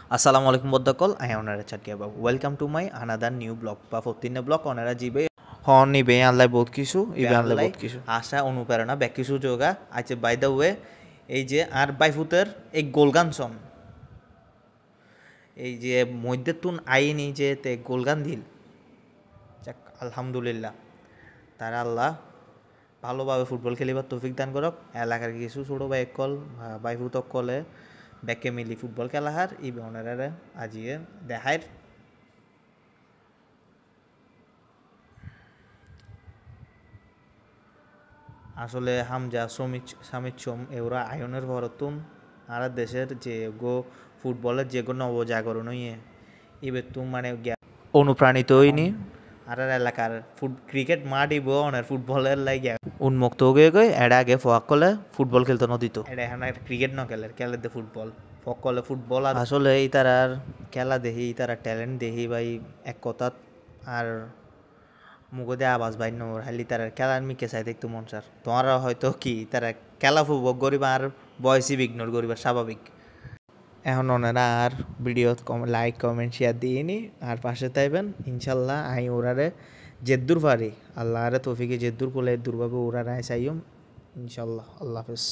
Assalamu alaikum boddakol I am Onara Chatia Babu. Welcome to my another new blog বা ফতিনে blog ওনারা জিবে হন নিবে আল্লাহ বহুত কিছু ইবে আল্লাহ বহুত কিছু আশা অনুপ্রেরণা ব্যাক কিছু যোগা আছে বাই দ্য ওয়ে এই যে আর বাইফুতের এই গোলগান সন এই যে মধ্যে তুন আইনি যে তে গোলগান দিল যাক আলহামদুলিল্লাহ তারা আল্লাহ ভালোভাবে ফুটবল খেলিবার তৌফিক দান করক এলাকার কিছু ছোট ভাই কল বাইফুতক কলে ব্যাকে মিলি ফুটবল খেলা হার ই ওনারা আজিয়ে দেখায় আসলে হামজা সামিত সোম এওরা আয়নের ভরতুন আর দেশের যে গো ফুটবলের যে গো নবজাগরণ হইয়ে ইবে তুম মানে অনুপ্রাণিত হইনি আর এলাকার ক্রিকেট মাঠ ইব অনের ফুটবলের লাগে উন্মুক্ত হয়ে গিয়ে এরা আগে ফোয়াক করলে ফুটবল খেলতে নদিত এটা এখন ক্রিকেট ন খেলে দে ফুটবল ফকলে ফুটবল আর আসলে এই তারার খেলা দেখি তারা ট্যালেন্ট দেখি ভাই এক কথাত আর মুগদে আওয়াজ ভাই নোর হালি তারা খেলার মিকে চাই দেখতো মন স্যার তোমারা হয়তো কি তারা খেলা ফুটবল করিবা আর বয়সই ইগনোর করিবা স্বাভাবিক এখন ওনারা আর ভিডিও লাইক কমেন্ট শেয়ার দিয়ে নি আর পাশে তাইবেন ইনশাল্লাহ আই ওরারে জেদ্দুর পারি আল্লাহ আরে তৌফিকে জেদ্দুর কোলে দুর্ভাবে ওরারে চাইম ইনশাল্লাহ আল্লাহ হাফেজ